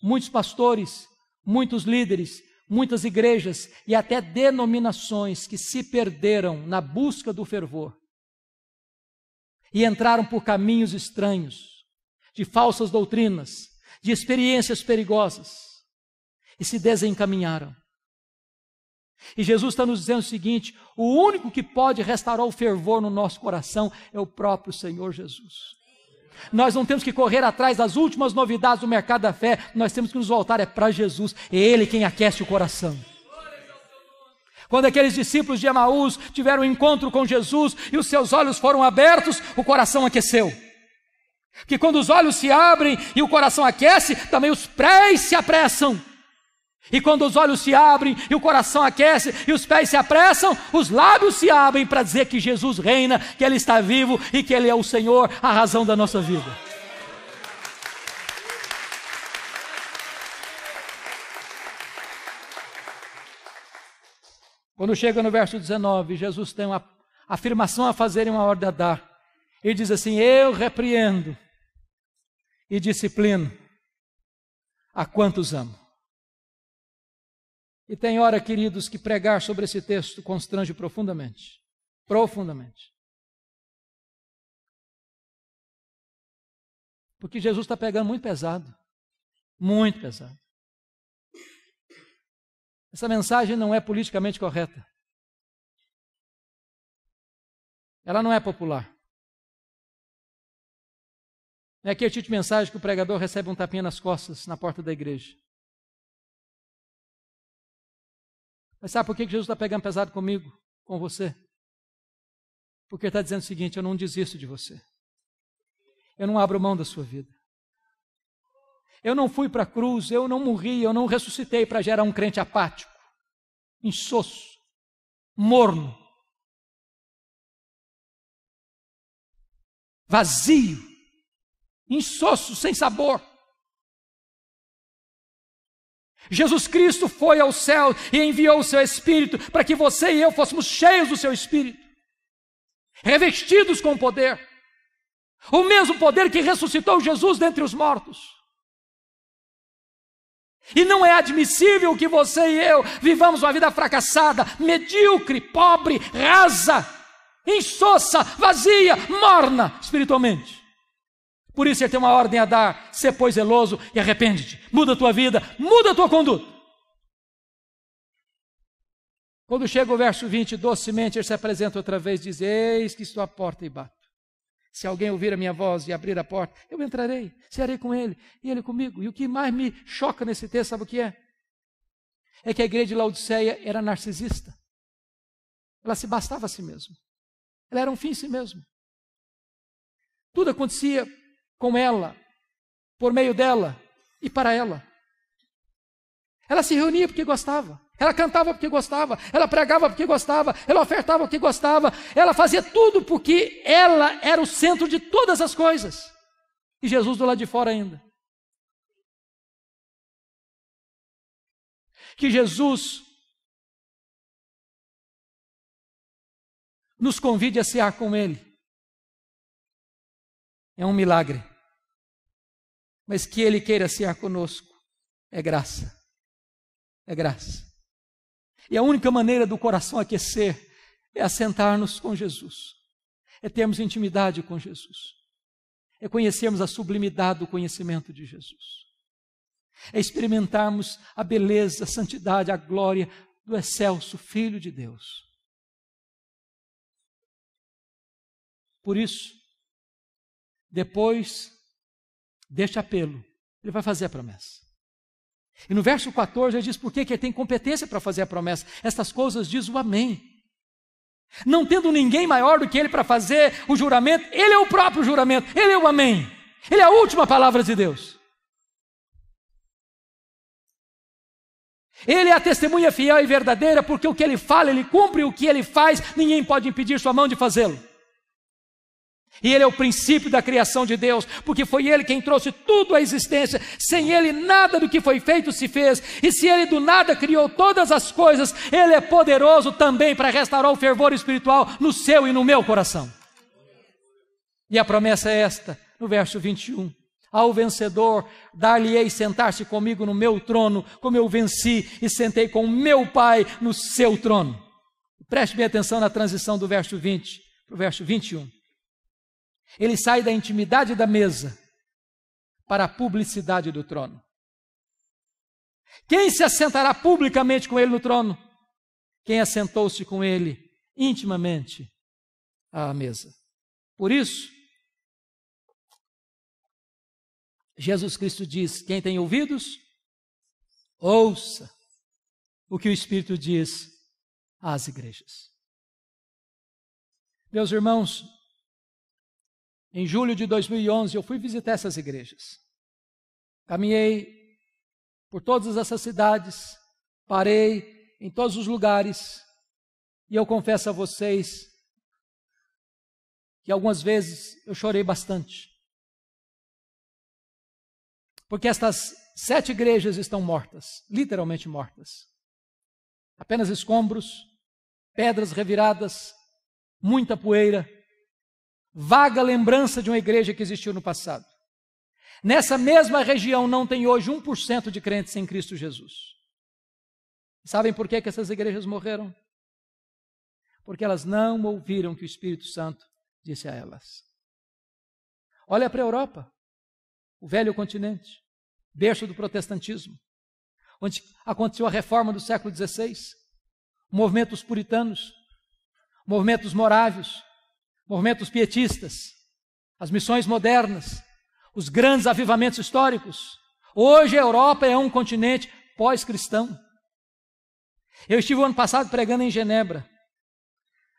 muitos pastores, muitos líderes, muitas igrejas e até denominações que se perderam na busca do fervor e entraram por caminhos estranhos, de falsas doutrinas, de experiências perigosas, e se desencaminharam. E Jesus está nos dizendo o seguinte: o único que pode restaurar o fervor no nosso coração é o próprio Senhor Jesus. Nós não temos que correr atrás das últimas novidades do mercado da fé, nós temos que nos voltar para Jesus, é Ele quem aquece o coração. Quando aqueles discípulos de Emaús tiveram um encontro com Jesus e os seus olhos foram abertos, o coração aqueceu. Porque quando os olhos se abrem e o coração aquece, também os pés se apressam. E quando os olhos se abrem e o coração aquece e os pés se apressam, os lábios se abrem para dizer que Jesus reina, que Ele está vivo e que Ele é o Senhor, a razão da nossa vida. Quando chega no verso 19, Jesus tem uma afirmação a fazer e uma ordem a dar. Ele diz assim: eu repreendo e disciplino a quantos amo. E tem hora, queridos, que pregar sobre esse texto constrange profundamente. Profundamente. Porque Jesus está pegando muito pesado. Muito pesado. Essa mensagem não é politicamente correta. Ela não é popular. Não é aquele tipo de mensagem que o pregador recebe um tapinha nas costas na porta da igreja. Mas sabe por que Jesus está pegando pesado comigo, com você? Porque ele está dizendo o seguinte: eu não desisto de você. Eu não abro mão da sua vida. Eu não fui para a cruz, eu não morri, eu não ressuscitei para gerar um crente apático, insosso, morno, vazio, insosso, sem sabor. Jesus Cristo foi ao céu e enviou o seu Espírito para que você e eu fôssemos cheios do seu Espírito, revestidos com poder, o mesmo poder que ressuscitou Jesus dentre os mortos. E não é admissível que você e eu vivamos uma vida fracassada, medíocre, pobre, rasa, insossa, vazia, morna espiritualmente. Por isso ele tem uma ordem a dar: sê pois zeloso e arrepende-te, muda a tua vida, muda a tua conduta. Quando chega o verso 20, docemente ele se apresenta outra vez e diz: eis que estou à porta e bato. Se alguém ouvir a minha voz e abrir a porta, eu entrarei, cearei com ele e ele comigo. E o que mais me choca nesse texto, sabe o que é? É que a igreja de Laodiceia era narcisista. Ela se bastava a si mesma. Ela era um fim em si mesma. Tudo acontecia com ela, por meio dela e para ela. Ela se reunia porque gostava. Ela cantava porque gostava, ela pregava porque gostava, ela ofertava porque gostava, ela fazia tudo porque ela era o centro de todas as coisas. E Jesus do lado de fora ainda. Que Jesus nos convide a cear com Ele. É um milagre. Mas que Ele queira cear conosco é graça. É graça. E a única maneira do coração aquecer é assentar-nos com Jesus. É termos intimidade com Jesus. É conhecermos a sublimidade do conhecimento de Jesus. É experimentarmos a beleza, a santidade, a glória do excelso Filho de Deus. Por isso, depois deste apelo, ele vai fazer a promessa. E no verso 14 ele diz por que ele tem competência para fazer a promessa. Estas coisas diz o amém. Não tendo ninguém maior do que ele para fazer o juramento, ele é o próprio juramento, ele é o amém. Ele é a última palavra de Deus. Ele é a testemunha fiel e verdadeira, porque o que ele fala, ele cumpre, o que ele faz, ninguém pode impedir sua mão de fazê-lo. E ele é o princípio da criação de Deus, porque foi ele quem trouxe tudo à existência. Sem ele nada do que foi feito se fez. E se ele do nada criou todas as coisas, ele é poderoso também para restaurar o fervor espiritual no seu e no meu coração. E a promessa é esta, no verso 21. Ao vencedor, dar-lhe-ei sentar-se comigo no meu trono, como eu venci e sentei com meu Pai no seu trono. Preste bem atenção na transição do verso 20 para o verso 21. Ele sai da intimidade da mesa para a publicidade do trono. Quem se assentará publicamente com ele no trono? Quem assentou-se com ele intimamente à mesa. Por isso, Jesus Cristo diz: quem tem ouvidos, ouça o que o Espírito diz às igrejas. Meus irmãos, em julho de 2011, eu fui visitar essas igrejas. Caminhei por todas essas cidades, parei em todos os lugares, e eu confesso a vocês que algumas vezes eu chorei bastante. Porque estas 7 igrejas estão mortas, literalmente mortas. Apenas escombros, pedras reviradas, muita poeira, vaga lembrança de uma igreja que existiu no passado. Nessa mesma região não tem hoje 1% de crentes em Cristo Jesus. Sabem por que essas igrejas morreram? Porque elas não ouviram o que o Espírito Santo disse a elas. Olha para a Europa, o velho continente, berço do protestantismo, onde aconteceu a reforma do século XVI, movimentos puritanos, movimentos morávios, movimentos pietistas, as missões modernas, os grandes avivamentos históricos. Hoje a Europa é um continente pós-cristão. Eu estive o ano passado pregando em Genebra,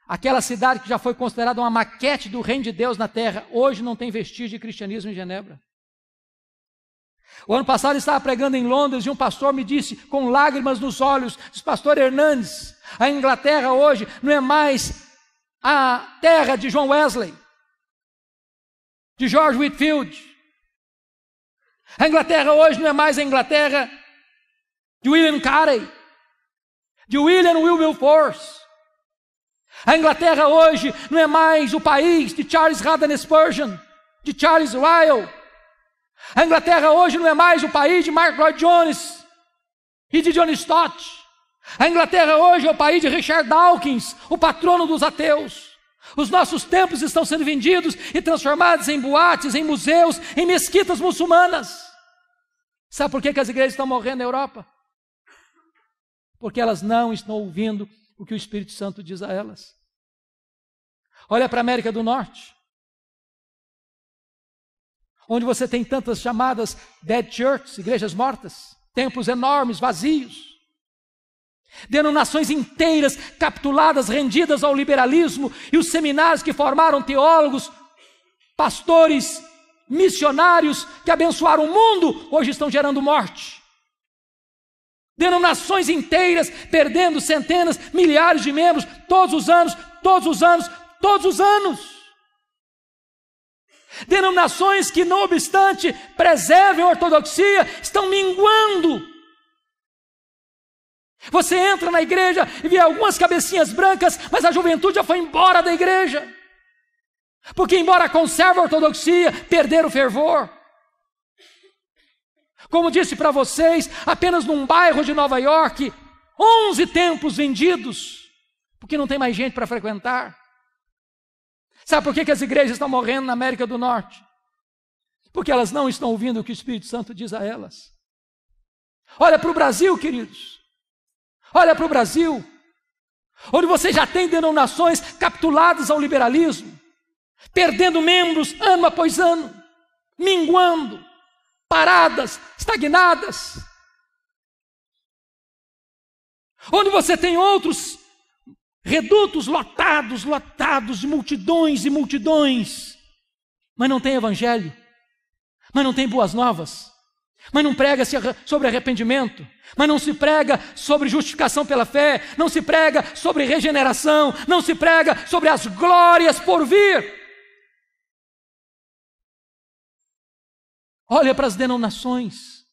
aquela cidade que já foi considerada uma maquete do reino de Deus na terra. Hoje não tem vestígio de cristianismo em Genebra. O ano passado eu estava pregando em Londres e um pastor me disse, com lágrimas nos olhos, disse: pastor Hernandes, a Inglaterra hoje não é mais a terra de John Wesley, de George Whitefield. A Inglaterra hoje não é mais a Inglaterra de William Carey, de William Wilberforce. A Inglaterra hoje não é mais o país de Charles Haddon Spurgeon, de Charles Ryle. A Inglaterra hoje não é mais o país de Mark Lloyd Jones e de John Stott. A Inglaterra hoje é o país de Richard Dawkins, o patrono dos ateus. Os nossos templos estão sendo vendidos e transformados em boates, em museus, em mesquitas muçulmanas. Sabe por que as igrejas estão morrendo na Europa? Porque elas não estão ouvindo o que o Espírito Santo diz a elas. Olha para a América do Norte, onde você tem tantas chamadas dead churches, igrejas mortas, templos enormes, vazios. Denominações inteiras capituladas, rendidas ao liberalismo, e os seminários que formaram teólogos, pastores, missionários que abençoaram o mundo, hoje estão gerando morte. Denominações inteiras perdendo centenas, milhares de membros todos os anos, todos os anos, todos os anos. Denominações que, não obstante, preservem a ortodoxia, estão minguando. Você entra na igreja e vê algumas cabecinhas brancas, mas a juventude já foi embora da igreja. Porque, embora conserve a ortodoxia, perderam o fervor. Como disse para vocês, apenas num bairro de Nova York, 11 templos vendidos, porque não tem mais gente para frequentar. Sabe por que as igrejas estão morrendo na América do Norte? Porque elas não estão ouvindo o que o Espírito Santo diz a elas. Olha para o Brasil, queridos. Olha para o Brasil, onde você já tem denominações capituladas ao liberalismo, perdendo membros ano após ano, minguando, paradas, estagnadas. Onde você tem outros redutos lotados de multidões e multidões, mas não tem evangelho, mas não tem boas novas, mas não prega sobre arrependimento, mas não se prega sobre justificação pela fé, não se prega sobre regeneração, não se prega sobre as glórias por vir. Olha para as denominações,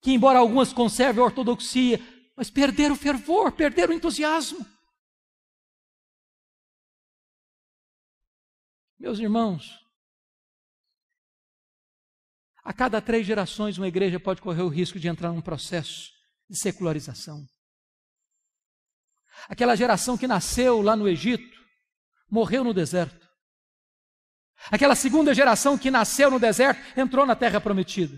que embora algumas conservem a ortodoxia, mas perderam o fervor, perderam o entusiasmo. Meus irmãos, a cada 3 gerações uma igreja pode correr o risco de entrar num processo de secularização. Aquela geração que nasceu lá no Egito, morreu no deserto. Aquela segunda geração que nasceu no deserto, entrou na terra prometida.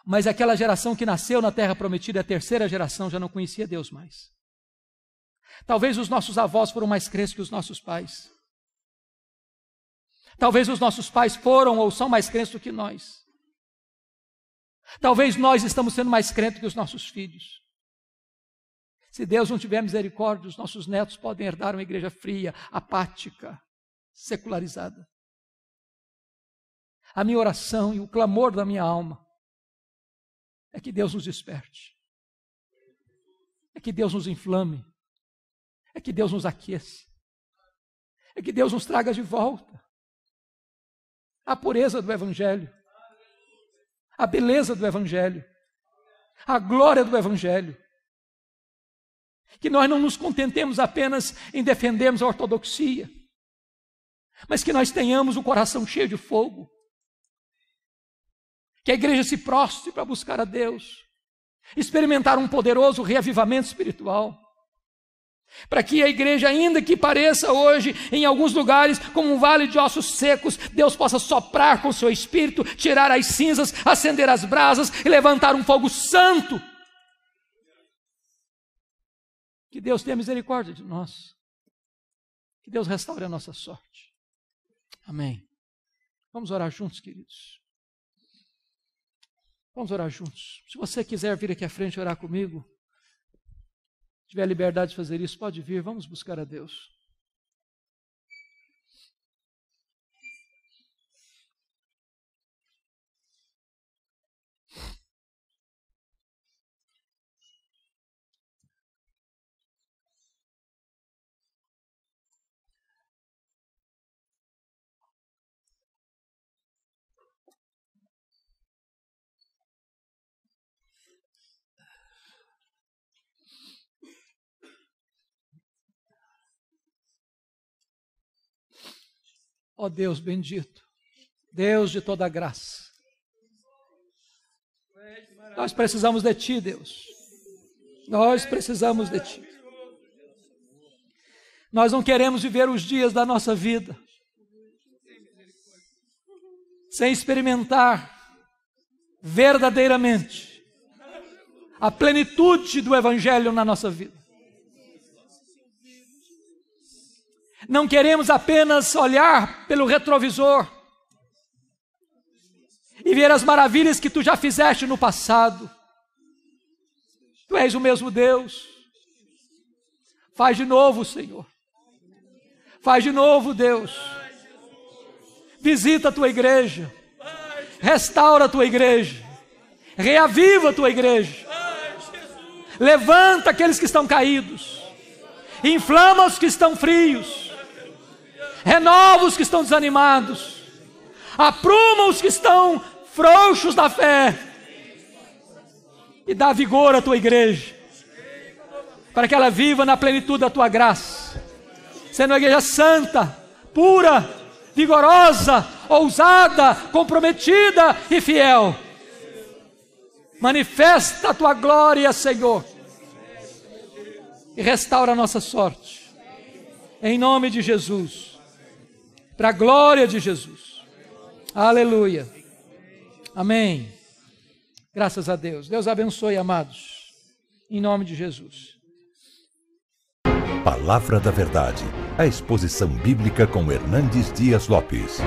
Mas aquela geração que nasceu na terra prometida, a terceira geração, já não conhecia Deus mais. Talvez os nossos avós foram mais crentes que os nossos pais. Talvez os nossos pais foram ou são mais crentes do que nós. Talvez nós estamos sendo mais crentes que os nossos filhos. Se Deus não tiver misericórdia, os nossos netos podem herdar uma igreja fria, apática, secularizada. A minha oração e o clamor da minha alma é que Deus nos desperte, é que Deus nos inflame, é que Deus nos aqueça, é que Deus nos traga de volta a pureza do Evangelho, a beleza do Evangelho, a glória do Evangelho. Que nós não nos contentemos apenas em defendermos a ortodoxia, mas que nós tenhamos o coração cheio de fogo. Que a igreja se prostre para buscar a Deus, experimentar um poderoso reavivamento espiritual. Para que a igreja, ainda que pareça hoje, em alguns lugares, como um vale de ossos secos, Deus possa soprar com o seu Espírito, tirar as cinzas, acender as brasas e levantar um fogo santo. Que Deus tenha misericórdia de nós. Que Deus restaure a nossa sorte. Amém. Vamos orar juntos, queridos. Vamos orar juntos. Se você quiser vir aqui à frente orar comigo, tiver liberdade de fazer isso, pode vir, vamos buscar a Deus. Ó Deus bendito, Deus de toda graça, nós precisamos de Ti, Deus, nós precisamos de Ti. Nós não queremos viver os dias da nossa vida sem experimentar verdadeiramente a plenitude do Evangelho na nossa vida. Não queremos apenas olhar pelo retrovisor e ver as maravilhas que Tu já fizeste no passado. Tu és o mesmo Deus. Faz de novo, Senhor. Faz de novo, Deus. Visita a Tua igreja. Restaura a Tua igreja. Reaviva a tua igreja. Levanta aqueles que estão caídos. Inflama os que estão frios. Renova os que estão desanimados. Apruma os que estão frouxos da fé. E dá vigor à tua igreja, para que ela viva na plenitude da tua graça, sendo uma igreja santa, pura, vigorosa, ousada, comprometida e fiel. Manifesta a tua glória, Senhor, e restaura a nossa sorte, em nome de Jesus, para a glória de Jesus. Aleluia. Amém. Graças a Deus. Deus abençoe, amados, em nome de Jesus. Palavra da Verdade, a exposição bíblica com Hernandes Dias Lopes.